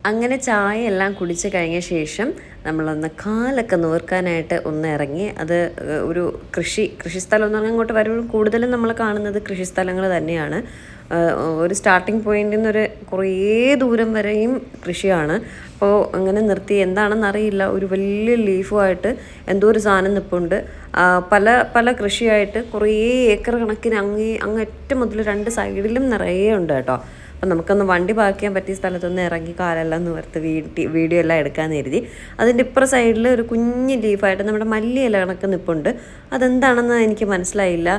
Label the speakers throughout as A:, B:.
A: അങ്ങനെ ചായ എല്ലാം കുടിച്ച് കഴിഞ്ഞ ശേഷം നമ്മളൊന്ന് കാലൊക്കെ നോർക്കാനായിട്ട് ഒന്ന് ഇറങ്ങി. അത് ഒരു കൃഷിസ്ഥലം എന്ന് പറഞ്ഞാൽ ഇങ്ങോട്ട് വരുമ്പോൾ കൂടുതലും നമ്മൾ കാണുന്നത് കൃഷിസ്ഥലങ്ങൾ തന്നെയാണ്. ഒരു സ്റ്റാർട്ടിങ് പോയിന്റിൽ നിന്നൊരു കുറേ ദൂരം വരെയും കൃഷിയാണ്. അപ്പോൾ അങ്ങനെ നിർത്തി എന്താണെന്ന് അറിയില്ല, ഒരു വലിയ ലീഫുമായിട്ട് എന്തോ ഒരു സാധനം നിൽപ്പുണ്ട്. പല പല കൃഷിയായിട്ട് കുറേ ഏക്കർ കണക്കിന് അങ്ങ് ഏറ്റവും മുതൽ രണ്ട് സൈഡിലും നിറയെ ഉണ്ട് കേട്ടോ. അപ്പം നമുക്കൊന്ന് വണ്ടി പാർക്ക് ചെയ്യാൻ പറ്റിയ സ്ഥലത്തൊന്ന് ഇറങ്ങി കാലെല്ലാം നിവർത്ത് വീഡിയോ എല്ലാം എടുക്കാമെന്ന് കരുതി. അതിൻ്റെ ഇപ്പുറ സൈഡിൽ ഒരു കുഞ്ഞ് ലീഫായിട്ട് നമ്മുടെ മല്ലി ഇല കണക്ക് നിൽപ്പുണ്ട്. അതെന്താണെന്ന് എനിക്ക് മനസ്സിലായില്ല.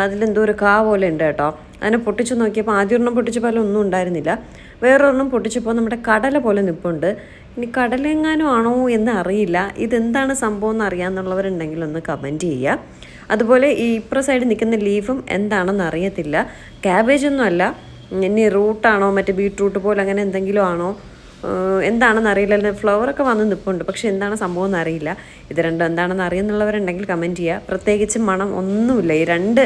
A: അതിലെന്തോ ഒരു കാ പോലെ ഉണ്ട് കേട്ടോ. അതിനെ പൊട്ടിച്ചു നോക്കിയപ്പോൾ ആദ്യം ഒരെണ്ണം പൊട്ടിച്ചപ്പോൾ ഒന്നും ഉണ്ടായിരുന്നില്ല. വേറൊരെണ്ണം പൊട്ടിച്ചപ്പോൾ നമ്മുടെ കടല പോലെ നിൽപ്പുണ്ട്. ഇനി കടലെങ്ങാനും ആണോ എന്ന് അറിയില്ല. ഇതെന്താണ് സംഭവം എന്ന് അറിയാമെന്നുള്ളവരുണ്ടെങ്കിൽ ഒന്ന് കമൻറ്റ് ചെയ്യുക. അതുപോലെ ഈ ഇപ്പുറ സൈഡിൽ നിൽക്കുന്ന ലീഫും എന്താണെന്ന് അറിയത്തില്ല. ക്യാബേജൊന്നും അല്ല, ഇനി റൂട്ടാണോ മറ്റേ ബീട്രൂട്ട് പോലെ അങ്ങനെ എന്തെങ്കിലും ആണോ എന്താണെന്ന് അറിയില്ല. ഫ്ലവറൊക്കെ വന്ന് നിൽപ്പുണ്ട്, പക്ഷെ എന്താണ് സംഭവം എന്ന് അറിയില്ല. ഇത് രണ്ടും എന്താണെന്ന് അറിയുന്നുള്ളവരുണ്ടെങ്കിൽ കമൻറ്റ് ചെയ്യുക. പ്രത്യേകിച്ച് മണം ഒന്നുമില്ല ഈ രണ്ട്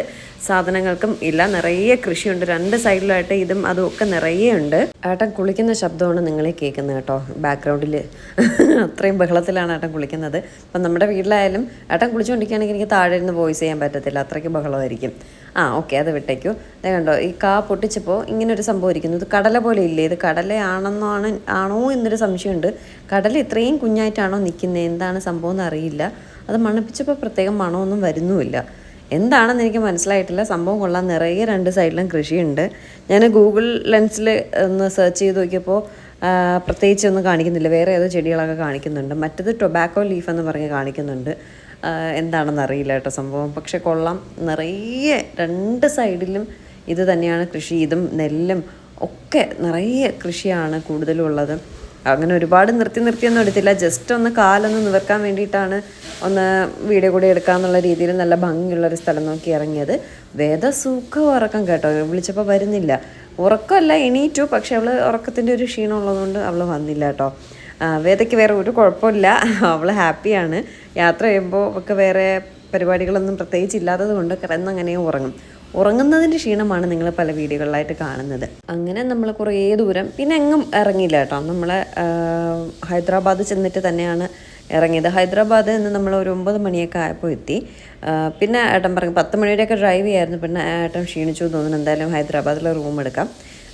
A: സാധനങ്ങൾക്കും ഇല്ല. നിറയെ കൃഷിയുണ്ട് രണ്ട് സൈഡിലായിട്ട്, ഇതും അതും ഒക്കെ നിറയെ ഉണ്ട്. ഏട്ടൻ കുളിക്കുന്ന ശബ്ദമാണ് നിങ്ങളെ കേൾക്കുന്നത് കേട്ടോ ബാക്ക്ഗ്രൗണ്ടിൽ. അത്രയും ബഹളത്തിലാണ് ഏട്ടൻ കുളിക്കുന്നത്. അപ്പം നമ്മുടെ വീട്ടിലായാലും ഏട്ടൻ കുളിച്ചുകൊണ്ടിരിക്കുകയാണെങ്കിൽ എനിക്ക് താഴെ ഇരുന്ന് വോയിസ് ചെയ്യാൻ പറ്റത്തില്ല, അത്രയ്ക്ക് ബഹളമായിരിക്കും. ഓക്കെ, അത് വിട്ടേക്കൂ. അത് കണ്ടോ, ഈ കാ പൊട്ടിച്ചപ്പോൾ ഇങ്ങനൊരു സംഭവം ഇരിക്കുന്നു. ഇത് കടല പോലെ ഇല്ലേ? ഇത് ആണോ എന്നൊരു സംശയമുണ്ട്. കടല ഇത്രയും കുഞ്ഞായിട്ടാണോ നിൽക്കുന്നത്, എന്താണ് സംഭവം എന്ന് അറിയില്ല. അത് മണപ്പിച്ചപ്പോൾ പ്രത്യേകം മണമൊന്നും വരുന്നുമില്ല. എന്താണെന്ന് എനിക്ക് മനസ്സിലായിട്ടില്ല. സംഭവം കൊള്ളാൻ നിറയെ രണ്ട് സൈഡിലും കൃഷിയുണ്ട്. ഞാൻ ഗൂഗിൾ ലെൻസിൽ ഒന്ന് സെർച്ച് ചെയ്ത് നോക്കിയപ്പോൾ പ്രത്യേകിച്ചൊന്നും കാണിക്കുന്നില്ല. വേറെ ഏതോ ചെടികളൊക്കെ കാണിക്കുന്നുണ്ട്. മറ്റത് ടൊബാക്കോ ലീഫ് എന്ന് പറഞ്ഞ് കാണിക്കുന്നുണ്ട്. എന്താണെന്ന് അറിയില്ല കേട്ടോ സംഭവം. പക്ഷെ കൊള്ളാം, നിറയെ രണ്ട് സൈഡിലും ഇത് തന്നെയാണ് കൃഷി. ഇതും നെല്ലും ഒക്കെ നിറയെ കൃഷിയാണ് കൂടുതലും ഉള്ളത്. അങ്ങനെ ഒരുപാട് നിർത്തിയൊന്നും എടുത്തില്ല. ജസ്റ്റ് ഒന്ന് കാലൊന്ന് നിവർക്കാൻ വേണ്ടിയിട്ടാണ് ഒന്ന് വീഡിയോ കൂടി എടുക്കാമെന്നുള്ള രീതിയിൽ നല്ല ഭംഗിയുള്ളൊരു സ്ഥലം നോക്കി ഇറങ്ങിയത്. സുഖം ഉറക്കം കേട്ടോ. വിളിച്ചപ്പോൾ വരുന്നില്ല, ഉറക്കമല്ല എണീറ്റു. പക്ഷെ അവൾ ഉറക്കത്തിൻ്റെ ഒരു ക്ഷീണം ഉള്ളതുകൊണ്ട് അവൾ വന്നില്ല കേട്ടോ. വേദയ്ക്ക് വേറെ ഒരു കുഴപ്പമില്ല, അവൾ ഹാപ്പിയാണ്. യാത്ര ചെയ്യുമ്പോൾ ഒക്കെ വേറെ പരിപാടികളൊന്നും പ്രത്യേകിച്ച് ഇല്ലാത്തത് കൊണ്ട് കിടന്നങ്ങനെ ഉറങ്ങുന്നതിൻ്റെ ക്ഷീണമാണ് നിങ്ങൾ പല വീഡിയോകളിലായിട്ട് കാണുന്നത്. അങ്ങനെ നമ്മൾ കുറേ ദൂരം പിന്നെ എങ്ങും ഇറങ്ങിയില്ല കേട്ടോ. നമ്മൾ ഹൈദരാബാദ് ചെന്നിട്ട് തന്നെയാണ് ഇറങ്ങിയത്. ഹൈദരാബാദ് നിന്ന് നമ്മൾ ഒരു 9 മണിയൊക്കെ ആയപ്പോൾ എത്തി. പിന്നെ ഏട്ടൻ പറഞ്ഞു 10 മണിയുടെയൊക്കെ ഡ്രൈവ് ചെയ്യായിരുന്നു. പിന്നെ ഏട്ടൻ ക്ഷീണിച്ചു തോന്നുന്നു, എന്തായാലും ഹൈദരാബാദിൽ റൂം എടുക്കാം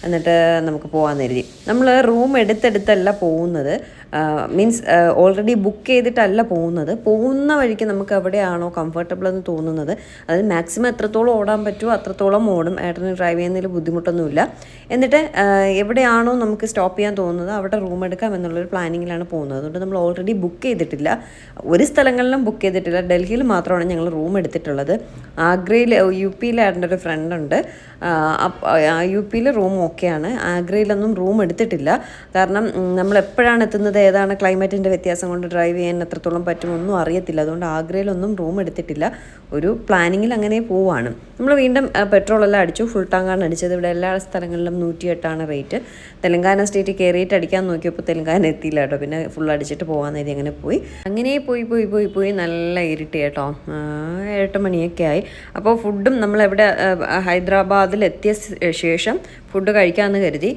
A: എന്നിട്ട് നമുക്ക് പോകാമെന്ന് കരുതി. നമ്മൾ റൂം എടുത്തെടുത്തല്ല പോകുന്നത്, മീൻസ് ഓൾറെഡി ബുക്ക് ചെയ്തിട്ടല്ല പോകുന്നത്. പോകുന്ന വഴിക്ക് നമുക്ക് എവിടെയാണോ കംഫർട്ടബിൾ എന്ന് തോന്നുന്നത്, അതായത് മാക്സിമം എത്രത്തോളം ഓടാൻ പറ്റുമോ അത്രത്തോളം ഓടും. ഏട്ടന് ഡ്രൈവ് ചെയ്യുന്നതിൽ ബുദ്ധിമുട്ടൊന്നുമില്ല. എന്നിട്ട് എവിടെയാണോ നമുക്ക് സ്റ്റോപ്പ് ചെയ്യാൻ തോന്നുന്നത് അവിടെ റൂം എടുക്കാം എന്നുള്ളൊരു പ്ലാനിങ്ങിലാണ് പോകുന്നത്. അതുകൊണ്ട് നമ്മൾ ഓൾറെഡി ബുക്ക് ചെയ്തിട്ടില്ല, ഒരു സ്ഥലങ്ങളിലും ബുക്ക് ചെയ്തിട്ടില്ല. ഡൽഹിയിൽ മാത്രമാണ് ഞങ്ങൾ റൂം എടുത്തിട്ടുള്ളത്. ആഗ്രയിൽ UP-യിൽ ഏട്ടൻ്റെ ഒരു ഫ്രണ്ടുണ്ട്, UP-യിൽ റൂം ഓക്കെയാണ്. ആഗ്രയിലൊന്നും റൂം എടുത്തിട്ടില്ല. കാരണം നമ്മൾ എപ്പോഴാണ് എത്തുന്നത്, ഏതാണ് ക്ലൈമറ്റിൻ്റെ വ്യത്യാസം കൊണ്ട് ഡ്രൈവ് ചെയ്യാൻ എത്രത്തോളം പറ്റുമൊന്നും അറിയത്തില്ല. അതുകൊണ്ട് ആഗ്രയിലൊന്നും റൂം എടുത്തിട്ടില്ല. ഒരു പ്ലാനിങ്ങിൽ അങ്ങനെ പോവാണ്. നമ്മൾ വീണ്ടും പെട്രോളെല്ലാം അടിച്ചു, ഫുൾ ടാങ്കാണ് അടിച്ചത്. ഇവിടെ എല്ലാ സ്ഥലങ്ങളിലും 108 റേറ്റ്. തെലങ്കാന സ്റ്റേറ്റിൽ കയറിയിട്ട് അടിക്കാൻ നോക്കിയപ്പോൾ തെലങ്കാന എത്തിയില്ല കേട്ടോ. പിന്നെ ഫുൾ അടിച്ചിട്ട് പോകാൻ നേരി അങ്ങനെ പോയി നല്ല ഇരുട്ടി കേട്ടോ. 8 മണിയൊക്കെ ആയി. അപ്പോൾ ഫുഡും നമ്മളെവിടെ ഹൈദരാബാദിൽ എത്തിയ ശേഷം ഫുഡ് കഴിക്കാമെന്ന് കരുതി.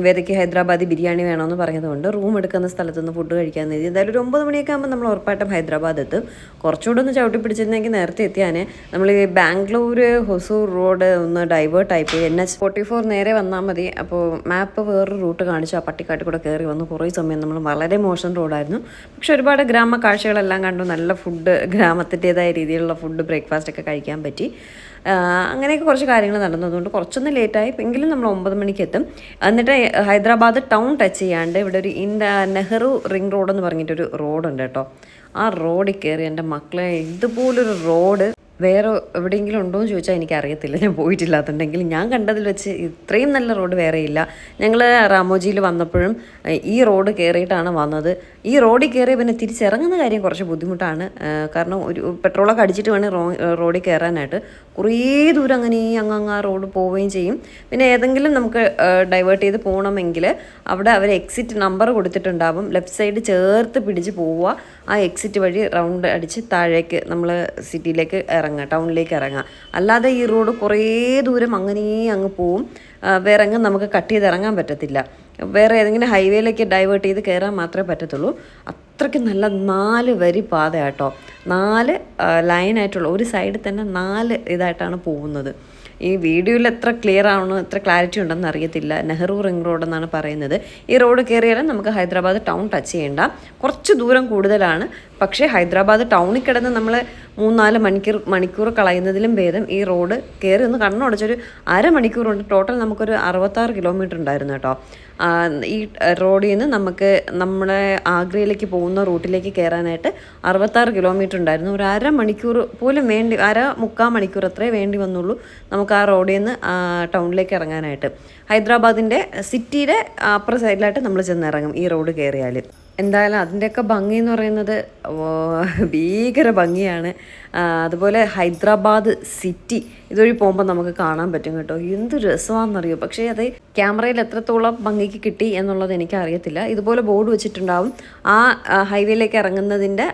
A: വേദയ്ക്ക് ഹൈദരാബാദി ബിരിയാണി വേണമെന്ന് പറഞ്ഞതുകൊണ്ട് റൂം എടുക്കുന്ന സ്ഥലത്തുനിന്ന് ഫുഡ് കഴിക്കാമെന്ന് കരുതി. എന്തായാലും ഒരു 9 മണിയൊക്കെ ആകുമ്പോൾ നമ്മൾ ഉറപ്പായിട്ടും ഹൈദരാബാദ് എത്തും. കുറച്ചുകൂടെ ഒന്ന് ചവിട്ടി പിടിച്ചിരുന്നെങ്കിൽ നേരത്തെ എത്തിയാൽ. നമ്മൾ ഈ ബാംഗ്ലൂർ ഹൊസൂർ റോഡ് ഒന്ന് ഡൈവേർട്ടായിപ്പോയി. NH44 നേരെ വന്നാൽ മതി. അപ്പോൾ മാപ്പ് വേറൊരു റൂട്ട് കാണിച്ചു. ആ പട്ടിക്കാട്ടിൽ കൂടെ കയറി വന്നു. കുറേ സമയം നമ്മൾ വളരെ മോശം റോഡായിരുന്നു. പക്ഷെ ഒരുപാട് ഗ്രാമ കാഴ്ചകളെല്ലാം കണ്ടു. നല്ല ഫുഡ്, ഗ്രാമത്തിൻ്റെതായ രീതിയിലുള്ള ഫുഡ്, ബ്രേക്ക്ഫാസ്റ്റ് ഒക്കെ കഴിക്കാൻ പറ്റി. അങ്ങനെയൊക്കെ കുറച്ച് കാര്യങ്ങൾ നടന്നതുകൊണ്ട് കുറച്ചൊന്ന് ലേറ്റായി. എങ്കിലും നമ്മൾ 9 മണിക്ക് എത്തും. എന്നിട്ട് ഹൈദരാബാദ് ടൗൺ ടച്ച് ചെയ്യാണ്ട് ഇവിടെ ഒരു നെഹ്റു റിംഗ് റോഡ് എന്ന് പറഞ്ഞിട്ടൊരു റോഡുണ്ട് കേട്ടോ. ആ റോഡിൽ കയറി എൻ്റെ മക്കളെ, ഇതുപോലൊരു റോഡ് വേറെ എവിടെയെങ്കിലും ഉണ്ടോ എന്ന് ചോദിച്ചാൽ എനിക്കറിയത്തില്ല, ഞാൻ പോയിട്ടില്ലാത്തുണ്ടെങ്കിൽ. ഞാൻ കണ്ടതിൽ വെച്ച് ഇത്രയും നല്ല റോഡ് വേറെയില്ല. ഞങ്ങൾ റാമോജിയിൽ വന്നപ്പോഴും ഈ റോഡ് കയറിയിട്ടാണ് വന്നത്. ഈ റോഡിൽ കയറി പിന്നെ തിരിച്ചിറങ്ങുന്ന കാര്യം കുറച്ച് ബുദ്ധിമുട്ടാണ്. കാരണം ഒരു പെട്രോളൊക്കെ അടിച്ചിട്ട് വേണം റോഡിൽ കയറാനായിട്ട്. കുറേ ദൂരം അങ്ങനെ ആ റോഡ് പോവുകയും ചെയ്യും. പിന്നെ ഏതെങ്കിലും നമുക്ക് ഡൈവേർട്ട് ചെയ്ത് പോകണമെങ്കിൽ അവിടെ അവർ എക്സിറ്റ് നമ്പർ കൊടുത്തിട്ടുണ്ടാവും. ലെഫ്റ്റ് സൈഡ് ചേർത്ത് പിടിച്ച് പോവുക. ആ എക്സിറ്റ് വഴി റൗണ്ട് അടിച്ച് താഴേക്ക് നമ്മൾ സിറ്റിയിലേക്ക് ടൗണിലേക്ക് ഇറങ്ങാം. അല്ലാതെ ഈ റോഡ് കുറേ ദൂരം അങ്ങ് പോവും. വേറെ എങ്ങും നമുക്ക് കട്ട് ചെയ്ത് ഇറങ്ങാൻ പറ്റത്തില്ല. വേറെ ഏതെങ്കിലും ഹൈവേയിലേക്ക് ഡൈവേർട്ട് ചെയ്ത് കയറാൻ മാത്രമേ പറ്റത്തുള്ളൂ. അത്രയ്ക്ക് നല്ല 4 വരി പാത കേട്ടോ. 4 ലൈനായിട്ടുള്ള ഒരു സൈഡിൽ തന്നെ 4 ഇതായിട്ടാണ് പോകുന്നത്. ഈ വീഡിയോയിൽ എത്ര ക്ലിയർ ആവണോ എത്ര ക്ലാരിറ്റി ഉണ്ടെന്ന് അറിയത്തില്ല. നെഹ്റു റിംഗ് റോഡ് എന്നാണ് പറയുന്നത്. ഈ റോഡ് കയറിയാലും നമുക്ക് ഹൈദരാബാദ് ടൗൺ ടച്ച് ചെയ്യേണ്ട, കുറച്ച് ദൂരം കൂടുതലാണ്. പക്ഷേ ഹൈദരാബാദ് ടൗണിൽ കിടന്ന് നമ്മൾ 3-4 മണിക്കൂർ കളയുന്നതിലും ഭേദം ഈ റോഡ് കയറി ഒന്ന് കണ്ണുടച്ചൊരു അരമണിക്കൂർ കൊണ്ട് ടോട്ടൽ നമുക്കൊരു 66 കിലോമീറ്റർ ഉണ്ടായിരുന്നു കേട്ടോ. ഈ റോഡിൽ നിന്ന് നമുക്ക് നമ്മുടെ ആഗ്രയിലേക്ക് പോകുന്ന റൂട്ടിലേക്ക് കയറാനായിട്ട് 66 കിലോമീറ്റർ ഉണ്ടായിരുന്നു. ഒരു അരമണിക്കൂർ പോലും വേണ്ടി, 1/4 മണിക്കൂർ അത്രേ വേണ്ടി വന്നുള്ളൂ നമുക്ക് ആ റോഡിൽ നിന്ന് ടൗണിലേക്ക് ഇറങ്ങാനായിട്ട്. ഹൈദരാബാദിൻ്റെ സിറ്റിയുടെ അപ്പുറ സൈഡിലായിട്ട് നമ്മൾ ചെന്നിറങ്ങും ഈ റോഡ് കയറിയാൽ. എന്തായാലും അതിൻ്റെയൊക്കെ ഭംഗി എന്ന് പറയുന്നത് ഭീകര ഭംഗിയാണ്. അതുപോലെ ഹൈദരാബാദ് സിറ്റി ഇതുവഴി പോകുമ്പോൾ നമുക്ക് കാണാൻ പറ്റും കേട്ടോ. എന്ത് രസമാണെന്നറിയോ. പക്ഷേ അത് ക്യാമറയിൽ എത്രത്തോളം ഭംഗിക്ക് കിട്ടി എന്നുള്ളത് എനിക്കറിയത്തില്ല. ഇതുപോലെ ബോർഡ് വെച്ചിട്ടുണ്ടാവും, ആ ഹൈവേയിലേക്ക് ഇറങ്ങുന്നതിൻ്റെ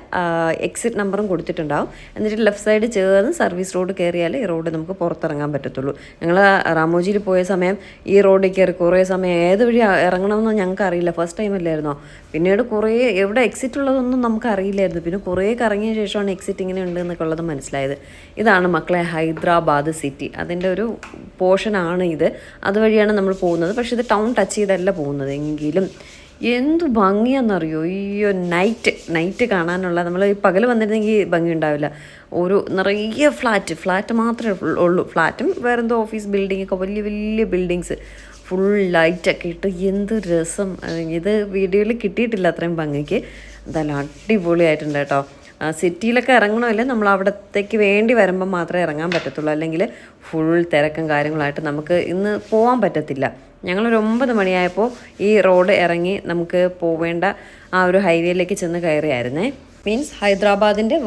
A: എക്സിറ്റ് നമ്പറും കൊടുത്തിട്ടുണ്ടാവും. എന്നിട്ട് ലെഫ്റ്റ് സൈഡ് ചേർന്ന് സർവീസ് റോഡ് കയറിയാൽ ഈ റോഡ് നമുക്ക് പുറത്തിറങ്ങാൻ പറ്റത്തുള്ളൂ. ഞങ്ങൾ റാമോജിയിൽ പോയ സമയം ഈ റോഡിൽ കയറി കുറേ സമയം ഏത് വഴി ഇറങ്ങണമെന്ന് ഞങ്ങൾക്ക് അറിയില്ല. ഫസ്റ്റ് ടൈം അല്ലായിരുന്നോ. പിന്നീട് കുറേ എവിടെ എക്സിറ്റ് ഉള്ളതൊന്നും നമുക്ക് അറിയില്ലായിരുന്നു. പിന്നെ കുറേ കറങ്ങിയ ശേഷമാണ് എക്സിറ്റ് ഇങ്ങനെ ഉണ്ട് എന്നൊക്കെ ഉള്ളത് മനസ്സിലായത്. ഇതാണ് മക്കളെ ഹൈദരാബാദ് സിറ്റി. അതിൻ്റെ ഒരു പോർഷനാണ് ഇത്. അതുവഴിയാണ് നമ്മൾ പോകുന്നത്. പക്ഷേ ഇത് ടൗൺ ടച്ച് ചെയ്തല്ല പോകുന്നത്. എങ്കിലും എന്തു ഭംഗിയാണെന്നറിയോ. ഈ നൈറ്റ് കാണാനുള്ള, നമ്മൾ ഈ പകൽ വന്നിരുന്നെങ്കിൽ ഭംഗി ഉണ്ടാവില്ല. ഒരു നിറയെ ഫ്ലാറ്റ് മാത്രമേ ഉള്ളൂ. ഫ്ലാറ്റും വേറെന്തോ ഓഫീസ് ബിൽഡിങ്ങൊക്കെ, വലിയ വലിയ ബിൽഡിങ്സ്, ഫുൾ ലൈറ്റൊക്കെ ഇട്ട് എന്ത് രസം. ഇത് വീഡിയോയിൽ കിട്ടിയിട്ടില്ല അത്രയും ഭംഗിക്ക്. എന്തായാലും അടിപൊളിയായിട്ടുണ്ട് കേട്ടോ. സിറ്റിയിലൊക്കെ ഇറങ്ങണമല്ലേ, നമ്മൾ അവിടത്തേക്ക് വേണ്ടി വരുമ്പോൾ മാത്രമേ ഇറങ്ങാൻ പറ്റത്തുള്ളൂ. അല്ലെങ്കിൽ ഫുൾ തിരക്കും കാര്യങ്ങളായിട്ട് നമുക്ക് ഇന്ന് പോകാൻ പറ്റത്തില്ല. ഞങ്ങളൊരു 9 മണിയായപ്പോൾ ഈ റോഡ് ഇറങ്ങി നമുക്ക് പോവേണ്ട ആ ഒരു ഹൈവേയിലേക്ക് ചെന്ന് കയറിയായിരുന്നേ. മീൻസ് ഹൈദരാബാദിൻ്റെ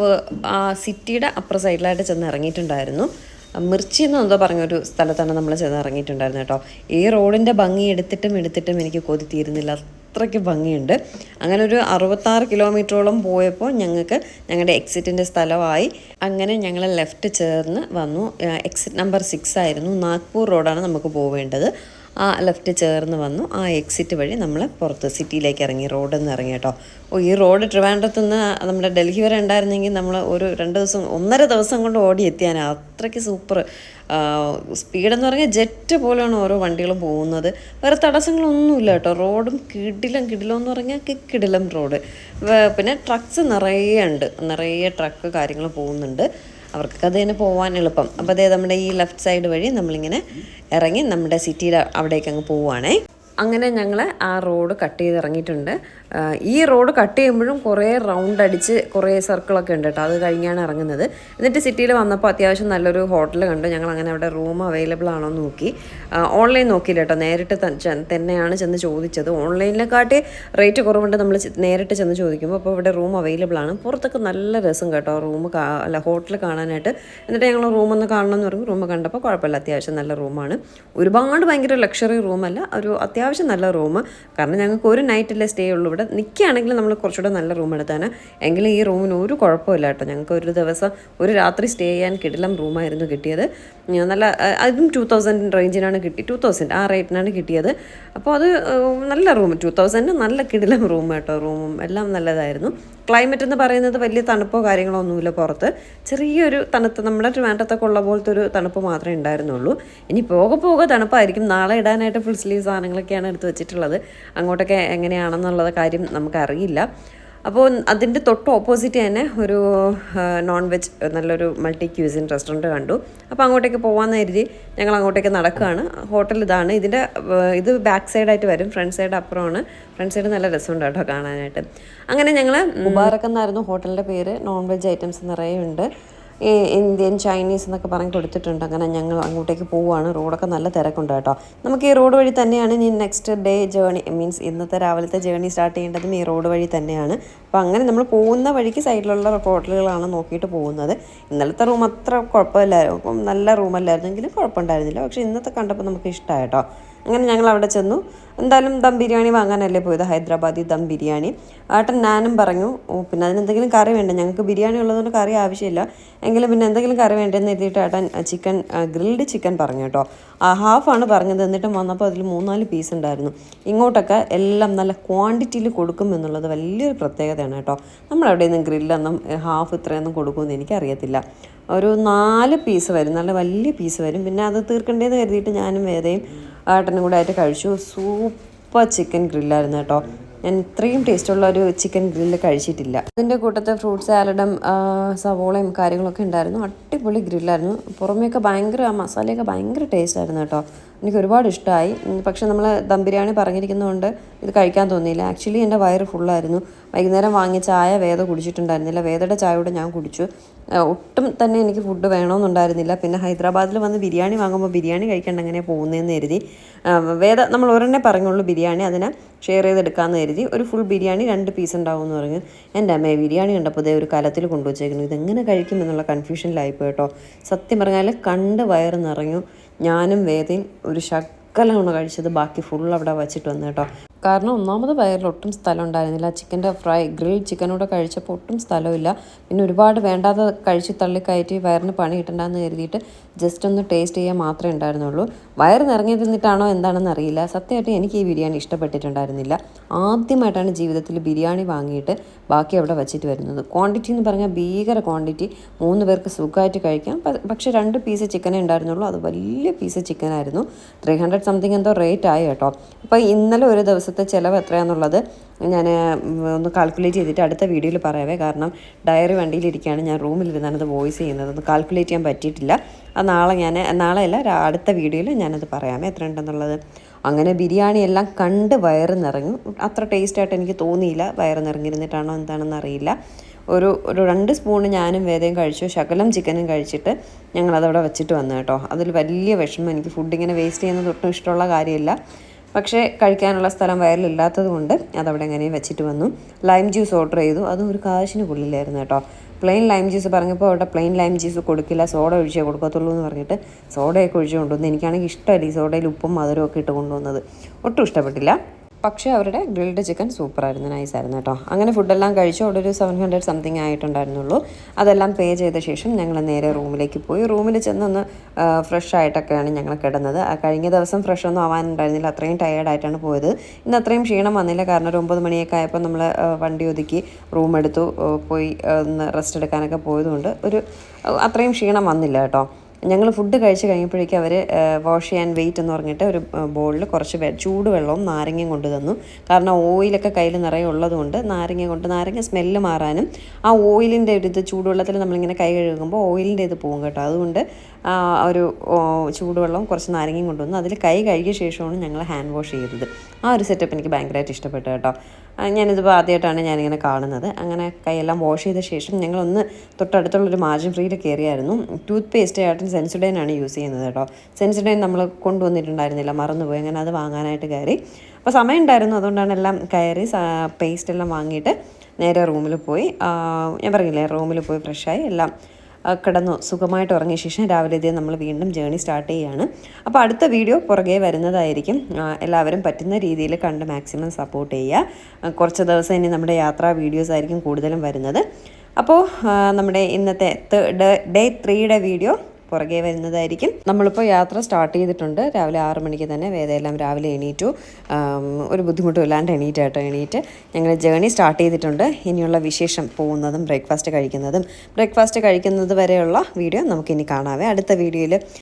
A: സിറ്റിയുടെ അപ്പുറ സൈഡിലായിട്ട് ചെന്ന് ഇറങ്ങിയിട്ടുണ്ടായിരുന്നു. മിർച്ചി എന്ന് എന്തോ പറഞ്ഞൊരു സ്ഥലത്താണ് നമ്മൾ ചെന്ന് ഇറങ്ങിയിട്ടുണ്ടായിരുന്നു കേട്ടോ. ഈ റോഡിൻ്റെ ഭംഗി എടുത്തിട്ടും എനിക്ക് കൊതി തീരുന്നില്ല. അത്രയ്ക്ക് ഭംഗിയുണ്ട്. അങ്ങനെ ഒരു 66 കിലോമീറ്ററോളം പോയപ്പോൾ ഞങ്ങൾക്ക് ഞങ്ങളുടെ എക്സിറ്റിൻ്റെ സ്ഥലമായി. അങ്ങനെ ഞങ്ങൾ ലെഫ്റ്റ് ചേർന്ന് വന്നു. എക്സിറ്റ് നമ്പർ 6 ആയിരുന്നു. നാഗ്പൂർ റോഡാണ് നമുക്ക് പോവേണ്ടത്. ആ ലെഫ്റ്റ് ചേർന്ന് വന്നു. ആ എക്സിറ്റ് വഴി നമ്മൾ പുറത്ത് സിറ്റിയിലേക്ക് ഇറങ്ങി, റോഡിൽ നിന്ന് ഇറങ്ങി കേട്ടോ. ഈ റോഡ് ട്രിവാൻഡ്രത്ത് നിന്ന് നമ്മുടെ ഡൽഹി വരെ ഉണ്ടായിരുന്നെങ്കിൽ നമ്മൾ ഒരു 1.5 ദിവസം കൊണ്ട് ഓടി എത്തിയാണ്. അത്രയ്ക്ക് സൂപ്പർ സ്പീഡെന്ന് പറഞ്ഞാൽ ജെറ്റ് പോലെയാണ് ഓരോ വണ്ടികളും പോകുന്നത്. വേറെ തടസ്സങ്ങളൊന്നുമില്ല കേട്ടോ. റോഡും കിടിലം എന്ന് പറഞ്ഞാൽ കിടിലം റോഡ്. പിന്നെ ട്രക്സ് നിറയെ ട്രക്ക് കാര്യങ്ങൾ പോകുന്നുണ്ട്. അവർക്കൊക്കെ അത് തന്നെ പോകാൻ എളുപ്പം. അപ്പോൾ അതേ നമ്മുടെ ഈ ലെഫ്റ്റ് സൈഡ് വഴി നമ്മളിങ്ങനെ ഇറങ്ങി നമ്മുടെ സിറ്റിയിൽ അവിടേക്ക് അങ്ങ് പോവുകയാണേ. അങ്ങനെ ഞങ്ങൾ ആ റോഡ് കട്ട് ചെയ്ത് ഇറങ്ങിയിട്ടുണ്ട്. ഈ റോഡ് കട്ട് ചെയ്യുമ്പോഴും കുറേ റൗണ്ട് അടിച്ച് കുറേ സർക്കിളൊക്കെ ഉണ്ട് കേട്ടോ. അത് കഴിഞ്ഞാണ് ഇറങ്ങുന്നത്. എന്നിട്ട് സിറ്റിയിൽ വന്നപ്പോൾ അത്യാവശ്യം നല്ലൊരു ഹോട്ടൽ കണ്ട് ഞങ്ങൾ അങ്ങനെ അവിടെ റൂം അവൈലബിൾ ആണോ എന്ന് നോക്കി. ഓൺലൈൻ നോക്കിയില്ല കേട്ടോ, നേരിട്ട് തന്നെയാണ് ചെന്ന് ചോദിച്ചത്. ഓൺലൈനിനെക്കാട്ടി റേറ്റ് കുറവുണ്ട് നമ്മൾ നേരിട്ട് ചെന്ന് ചോദിക്കുമ്പോൾ. അപ്പോൾ ഇവിടെ റൂം അവൈലബിൾ ആണ്. പുറത്തൊക്കെ നല്ല രസം കേട്ടോ ഹോട്ടൽ കാണാനായിട്ട്. എന്നിട്ട് ഞങ്ങൾ റൂമൊന്ന് കാണണമെന്ന് പറഞ്ഞു. റൂം കണ്ടപ്പോൾ കുഴപ്പമില്ല, അത്യാവശ്യം നല്ല റൂമാണ്. ഒരുപാട് ഭയങ്കര ലക്ഷറി റൂമല്ല, ഒരു അത്യാവശ്യം നല്ല റൂം. കാരണം ഞങ്ങൾക്ക് ഒരു നൈറ്റല്ലേ സ്റ്റേ ഉള്ളൂ ഇവിടെ. നിൽക്കുകയാണെങ്കിൽ നമ്മൾ കുറച്ചുകൂടെ നല്ല റൂം എടുത്താണ്. എങ്കിലും ഈ റൂമിന് ഒരു കുഴപ്പമില്ല കേട്ടോ. ഞങ്ങൾക്ക് ഒരു രാത്രി സ്റ്റേ ചെയ്യാൻ കിടിലം റൂമായിരുന്നു കിട്ടിയത്. നല്ല അതും 2000 റേഞ്ചിനാണ് 2000 ആ റേറ്റിനാണ് കിട്ടിയത്. അപ്പോൾ അത് നല്ല റൂം, 2000 നല്ല കിടിലം റൂം കേട്ടോ. റൂമും എല്ലാം നല്ലതായിരുന്നു. ക്ലൈമറ്റ് എന്ന് പറയുന്നത് വലിയ തണുപ്പോ കാര്യങ്ങളോ ഒന്നുമില്ല. പുറത്ത് ചെറിയൊരു തണുത്ത് നമ്മുടെ ട്രിവാൻഡ്രത്തൊക്കെ ഉള്ള പോലത്തെ ഒരു തണുപ്പ് മാത്രമേ ഉണ്ടായിരുന്നുള്ളൂ. ഇനി പോകെ തണുപ്പായിരിക്കും. നാളെ ഇടാനായിട്ട് ഫുൾ സ്ലീവ് സാധനങ്ങളൊക്കെയാണ് എടുത്ത് വെച്ചിട്ടുള്ളത്. അങ്ങോട്ടൊക്കെ എങ്ങനെയാണെന്നുള്ളത് കാര്യം നമുക്കറിയില്ല. അപ്പോൾ അതിൻ്റെ തൊട്ട് ഓപ്പോസിറ്റ് തന്നെ ഒരു നോൺ വെജ് നല്ലൊരു മൾട്ടി ക്യൂസിൻ റെസ്റ്റോറൻറ്റ് കണ്ടു. അപ്പോൾ അങ്ങോട്ടേക്ക് പോകാമെന്ന് കരുതി ഞങ്ങൾ അങ്ങോട്ടേക്ക് നടക്കുകയാണ്. ഹോട്ടൽ ഇതാണ്. ഇത് ബാക്ക് സൈഡായിട്ട് വരും, ഫ്രണ്ട് സൈഡ് അപ്പുറമാണ്. ഫ്രണ്ട് സൈഡ് നല്ല രസമുണ്ട് കേട്ടോ കാണാനായിട്ട്. അങ്ങനെ ഞങ്ങൾ മുബാറക്ക് എന്നായിരുന്നു ഹോട്ടലിൻ്റെ പേര്. നോൺ വെജ് ഐറ്റംസ് നിറയെ ഉണ്ട്. ഇന്ത്യൻ ചൈനീസ് എന്നൊക്കെ പറഞ്ഞ് കൊടുത്തിട്ടുണ്ട്. അങ്ങനെ ഞങ്ങൾ അങ്ങോട്ടേക്ക് പോവുകയാണ്. റോഡൊക്കെ നല്ല തിരക്കുണ്ട് കേട്ടോ. നമുക്ക് ഈ റോഡ് വഴി തന്നെയാണ് ഇനി നെക്സ്റ്റ് ഡേ ജേണി, മീൻസ് ഇന്നത്തെ രാവിലത്തെ ജേണി സ്റ്റാർട്ട് ചെയ്യേണ്ടതും ഈ റോഡ് വഴി തന്നെയാണ്. അപ്പോൾ അങ്ങനെ നമ്മൾ പോകുന്ന വഴിക്ക് സൈഡിലുള്ള ഹോട്ടലുകളാണ് നോക്കിയിട്ട് പോകുന്നത്. ഇന്നലത്തെ റൂം അത്ര കുഴപ്പമില്ലായിരുന്നു, നല്ല റൂമല്ലായിരുന്നെങ്കിലും കുഴപ്പമുണ്ടായിരുന്നില്ല. പക്ഷേ ഇന്നത്തെ കണ്ടപ്പോൾ നമുക്ക് ഇഷ്ടമായി കേട്ടോ. അങ്ങനെ ഞങ്ങൾ അവിടെ ചെന്നു. എന്തായാലും ദം ബിരിയാണി വാങ്ങാനല്ലേ പോയത്, ഹൈദരാബാദി ദം ബിരിയാണി. ഏട്ടൻ നാനും പറഞ്ഞു. പിന്നെ അതിനെന്തെങ്കിലും കറി വേണ്ട, ഞങ്ങൾക്ക് ബിരിയാണി ഉള്ളതുകൊണ്ട് കറി ആവശ്യമില്ല, എങ്കിലും പിന്നെ എന്തെങ്കിലും കറി വേണ്ടെന്ന് എഴുതിയിട്ട് ഏട്ടൻ ചിക്കൻ ഗ്രിൽഡ് ചിക്കൻ പറഞ്ഞു കേട്ടോ. ഹാഫാണ് പറഞ്ഞത്, എന്നിട്ടും വന്നപ്പോൾ അതിൽ 3-4 പീസ് ഉണ്ടായിരുന്നു. ഇങ്ങോട്ടൊക്കെ എല്ലാം നല്ല ക്വാണ്ടിറ്റിയിൽ കൊടുക്കും എന്നുള്ളത് വലിയൊരു പ്രത്യേകതയാണ് കേട്ടോ. നമ്മളവിടെ നിന്ന് ഗ്രില്ലൊന്നും ഹാഫ് ഇത്രയൊന്നും കൊടുക്കുമെന്ന് എനിക്കറിയത്തില്ല. ഒരു 4 പീസ് വരും, നല്ല വലിയ പീസ് വരും. പിന്നെ അത് തീർക്കണ്ടേന്ന് കരുതിയിട്ട് ഞാനും വേദയും ഏട്ടനും കൂടെ ആയിട്ട് കഴിച്ചു. സൂപ്പർ ചിക്കൻ ഗ്രില്ലായിരുന്നു കേട്ടോ. ഞാൻ ഇത്രയും ടേസ്റ്റുള്ള ഒരു ചിക്കൻ ഗ്രില്ല് കഴിച്ചിട്ടില്ല. അതിൻ്റെ കൂട്ടത്തിൽ ഫ്രൂട്ട് സാലഡും സവോളയും കാര്യങ്ങളൊക്കെ ഉണ്ടായിരുന്നു. അടിപൊളി ഗ്രില്ലായിരുന്നു. പുറമേയൊക്കെ ഭയങ്കര, ആ മസാലയൊക്കെ ഭയങ്കര ടേസ്റ്റ് ആയിരുന്നു കേട്ടോ. എനിക്ക് ഒരുപാട് ഇഷ്ടമായി. പക്ഷേ നമ്മൾ ദം ബിരിയാണി പറഞ്ഞിരിക്കുന്നതുകൊണ്ട് ഇത് കഴിക്കാൻ തോന്നിയില്ല. ആക്ച്വലി എൻ്റെ വയറ് ഫുള്ളായിരുന്നു. വൈകുന്നേരം വാങ്ങിയ ചായ വേദ കുടിച്ചിട്ടുണ്ടായിരുന്നില്ല. വേദയുടെ ചായ കൂടെ ഞാൻ കുടിച്ചു. ഒട്ടും തന്നെ എനിക്ക് ഫുഡ് വേണമെന്നുണ്ടായിരുന്നില്ല. പിന്നെ ഹൈദരാബാദിൽ വന്ന് ബിരിയാണി വാങ്ങുമ്പോൾ ബിരിയാണി കഴിക്കേണ്ട എങ്ങനെയാണ് പോകുന്നതെന്ന് കരുതി വേദ നമ്മൾ ഒരെണ്ണേ പറഞ്ഞുള്ളൂ ബിരിയാണി, അതിനെ ഷെയർ ചെയ്തെടുക്കാമെന്ന് കരുതി. ഒരു ഫുൾ ബിരിയാണി 2 പീസ് ഉണ്ടാവുമെന്ന് പറഞ്ഞു. എൻ്റെ അമ്മയെ ബിരിയാണി കണ്ടപ്പോൾ ഇതേ ഒരു കലത്തിൽ കൊണ്ടുവച്ചേക്കുന്നു. ഇതെങ്ങനെ കഴിക്കും എന്നുള്ള കൺഫ്യൂഷനിലായിപ്പോയി കേട്ടോ. സത്യം പറഞ്ഞാൽ കണ്ട് വയറ് നിറഞ്ഞു. ഞാനും വേദയും ഒരു ശകലമാണ് കഴിച്ചത്, ബാക്കി ഫുൾ അവിടെ വച്ചിട്ട് വന്നു കേട്ടോ. കാരണം ഒന്നാമത് വയറിൽ ഒട്ടും സ്ഥലം ഉണ്ടായിരുന്നില്ല. ചിക്കൻ്റെ ഗ്രിൽ ചിക്കനൂടെ കഴിച്ചപ്പോൾ ഒട്ടും സ്ഥലമില്ല. പിന്നെ ഒരുപാട് വേണ്ടാതെ കഴിച്ച് തള്ളിക്കയറ്റി വയറിന് പണി കിട്ടണ്ടെന്ന് കരുതിയിട്ട് ജസ്റ്റ് ഒന്ന് ടേസ്റ്റ് ചെയ്യാൻ മാത്രമേ ഉണ്ടായിരുന്നുള്ളൂ. വയറ് നിറഞ്ഞു തിന്നിട്ടാണോ എന്താണെന്ന് അറിയില്ല. സത്യമായിട്ട് എനിക്ക് ഈ ബിരിയാണി ഇഷ്ടപ്പെട്ടിട്ടുണ്ടായിരുന്നില്ല. ആദ്യമായിട്ടാണ് ജീവിതത്തിൽ ബിരിയാണി വാങ്ങിയിട്ട് ബാക്കി അവിടെ വച്ചിട്ട് വരുന്നത്. ക്വാണ്ടിറ്റി എന്ന് പറഞ്ഞാൽ ഭീകര ക്വാണ്ടിറ്റി, 3 പേർക്ക് സുഖമായിട്ട് കഴിക്കാം. പക്ഷേ 2 പീസ് ചിക്കനേ ഉണ്ടായിരുന്നുള്ളൂ. അത് വലിയ പീസ് ചിക്കനായിരുന്നു. 300 സംതിങ് എന്തോ റേറ്റ് ആയി കേട്ടോ. അപ്പോൾ ഇന്നലെ ഒരു ദിവസത്തെ ചിലവ് എത്രയാണെന്നുള്ളത് ഞാൻ ഒന്ന് കാൽക്കുലേറ്റ് ചെയ്തിട്ട് അടുത്ത വീഡിയോയിൽ പറയാവേ. കാരണം ഡയറി വണ്ടിയിലിരിക്കുകയാണ്, ഞാൻ റൂമിലിരുന്നാണ് അത് വോയിസ് ചെയ്യുന്നത്. ഒന്ന് കാൽക്കുലേറ്റ് ചെയ്യാൻ പറ്റിയിട്ടില്ല. അത് നാളെയല്ല അടുത്ത വീഡിയോയിൽ ഞാനത് പറയാമേ എത്ര ഉണ്ടെന്നുള്ളത്. അങ്ങനെ ബിരിയാണി എല്ലാം കണ്ട് വയറ് നിറഞ്ഞു. അത്ര ടേസ്റ്റായിട്ട് എനിക്ക് തോന്നിയില്ല. വയറ് നിറഞ്ഞിരുന്നിട്ടാണോ എന്താണെന്ന് അറിയില്ല. ഒരു 2 സ്പൂണ് ഞാനും വേദയും കഴിച്ചു. ശകലം ചിക്കനും കഴിച്ചിട്ട് ഞങ്ങളതവിടെ വെച്ചിട്ട് വന്നു കേട്ടോ. അതിൽ വലിയ വിഷമം. എനിക്ക് ഫുഡ് ഇങ്ങനെ വേസ്റ്റ് ചെയ്യുന്നത് ഒട്ടും ഇഷ്ടമുള്ള കാര്യമില്ല. പക്ഷേ കഴിക്കാനുള്ള സ്ഥലം വയറിലില്ലാത്തത് കൊണ്ട് അതവിടെ എങ്ങനെയും വെച്ചിട്ട് വന്നു. ലൈം ജ്യൂസ് ഓർഡർ ചെയ്തു. അതും ഒരു കാശിന് കൊള്ളില്ലായിരുന്നു കേട്ടോ. പ്ലെയിൻ ലൈം ജ്യൂസ് പറഞ്ഞപ്പോൾ അവിടെ പ്ലെയിൻ ലൈം ജ്യൂസ് കൊടുക്കില്ല, സോഡ ഒഴിച്ചേ കൊടുക്കത്തുള്ളൂ എന്ന് പറഞ്ഞിട്ട് സോഡയൊക്കെ ഒഴിച്ച് കൊണ്ടുവന്നു. എനിക്കാണെങ്കിൽ ഇഷ്ടമല്ല ഈ സോഡയിൽ ഉപ്പും മധുരവും ഒക്കെ ഇട്ട് കൊണ്ടുവന്നത്. ഒട്ടും ഇഷ്ടപ്പെട്ടില്ല. പക്ഷേ അവരുടെ ഗ്രിൽഡ് ചിക്കൻ സൂപ്പറായിരുന്നു, നൈസായിരുന്നു കേട്ടോ. അങ്ങനെ ഫുഡെല്ലാം കഴിച്ചു. അവിടെ ഒരു 700 സംതിങ് ആയിട്ടുണ്ടായിരുന്നുള്ളൂ. അതെല്ലാം പേ ചെയ്ത ശേഷം ഞങ്ങൾ നേരെ റൂമിലേക്ക് പോയി. റൂമിൽ ചെന്നൊന്ന് ഫ്രഷ് ആയിട്ടൊക്കെയാണ് ഞങ്ങൾ കിടന്നത്. കഴിഞ്ഞ ദിവസം ഫ്രഷ് ഒന്നും ആവാനുണ്ടായിരുന്നില്ല, അത്രയും ടയേർഡായിട്ടാണ് പോയത്. ഇന്ന് അത്രയും ക്ഷീണം വന്നില്ല. കാരണം ഒരു 9 മണിയൊക്കെ ആയപ്പോൾ നമ്മൾ വണ്ടി ഒതുക്കി റൂം എടുത്തു, പോയി ഒന്ന് റെസ്റ്റ് എടുക്കാനൊക്കെ പോയതുകൊണ്ട് അത്രയും ക്ഷീണം വന്നില്ല കേട്ടോ. ഞങ്ങൾ ഫുഡ് കഴിച്ച് കഴിഞ്ഞപ്പോഴേക്കും അവർ വാഷ് ആൻഡ് വെയിറ്റ് എന്ന് പറഞ്ഞിട്ട് ഒരു ബോളിൽ കുറച്ച് ചൂടുവെള്ളവും നാരങ്ങയും കൊണ്ട് തന്നു. കാരണം ഓയിലൊക്കെ കയ്യിൽ നിറയെ ഉള്ളതുകൊണ്ട് നാരങ്ങ സ്മെല്ല് മാറാനും ആ ഓയിലിൻ്റെ ഒരു ഇത് ചൂടുവെള്ളത്തിൽ നമ്മളിങ്ങനെ കൈ കഴുകുമ്പോൾ ഓയിലിൻ്റെ ഇത് പോകും കേട്ടോ. അതുകൊണ്ട് ഒരു ചൂടുവെള്ളവും കുറച്ച് നാരങ്ങയും കൊണ്ടുവന്നു. അതിൽ കൈ കഴുകിയ ശേഷമാണ് ഞങ്ങൾ ഹാൻഡ് വാഷ് ചെയ്തത്. ആ ഒരു സെറ്റപ്പ് എനിക്ക് ഭയങ്കരമായിട്ട് ഇഷ്ടപ്പെട്ടു കേട്ടോ. ഞാനിതിപ്പോൾ ആദ്യമായിട്ടാണ് ഞാനിങ്ങനെ കാണുന്നത്. അങ്ങനെ കൈയെല്ലാം വാഷ് ചെയ്ത ശേഷം ഞങ്ങളൊന്ന് തൊട്ടടുത്തുള്ളൊരു മാർജിൻ ഫ്രീയിൽ കയറിയായിരുന്നു. ടൂത്ത് പേസ്റ്റ് ആയിട്ട് സെൻസോഡൈനാണ് യൂസ് ചെയ്യുന്നത് കേട്ടോ. സെൻസോഡൈൻ നമ്മൾ കൊണ്ടുവന്നിട്ടുണ്ടായിരുന്നില്ല, മറന്നുപോയി. അങ്ങനെ അത് വാങ്ങാനായിട്ട് കയറി. അപ്പോൾ സമയം ഉണ്ടായിരുന്നു, അതുകൊണ്ടാണ് എല്ലാം കയറി പേസ്റ്റ് എല്ലാം വാങ്ങിയിട്ട് നേരെ റൂമിൽ പോയി. ഞാൻ പറഞ്ഞില്ലേ, റൂമിൽ പോയി ഫ്രഷായി എല്ലാം കിടന്നു സുഖമായിട്ട് ഉറങ്ങിയ ശേഷം രാവിലെ ഇതേ നമ്മൾ വീണ്ടും ജേണി സ്റ്റാർട്ട് ചെയ്യുകയാണ്. അപ്പോൾ അടുത്ത വീഡിയോ പുറകെ വരുന്നതായിരിക്കും. എല്ലാവരും പറ്റുന്ന രീതിയിൽ കണ്ട് മാക്സിമം സപ്പോർട്ട് ചെയ്യുക. കുറച്ച് ദിവസം ഇനി നമ്മുടെ യാത്രാ വീഡിയോസ് ആയിരിക്കും കൂടുതലും വരുന്നത്. അപ്പോൾ നമ്മുടെ ഇന്നത്തെ ഡേ 3യുടെ വീഡിയോ പുറകെ വരുന്നതായിരിക്കും. നമ്മളിപ്പോൾ യാത്ര സ്റ്റാർട്ട് ചെയ്തിട്ടുണ്ട്. രാവിലെ 6 മണിക്ക് തന്നെ വേദയെല്ലാം രാവിലെ എണീറ്റു. ഒരു ബുദ്ധിമുട്ടും ഇല്ലാണ്ട് എണീറ്റ് ഞങ്ങൾ ജേണി സ്റ്റാർട്ട് ചെയ്തിട്ടുണ്ട്. ഇനിയുള്ള വിശേഷം പോകുന്നതും ബ്രേക്ക്ഫാസ്റ്റ് കഴിക്കുന്നത് വരെയുള്ള വീഡിയോ നമുക്കിനി കാണാവേ അടുത്ത വീഡിയോയിൽ.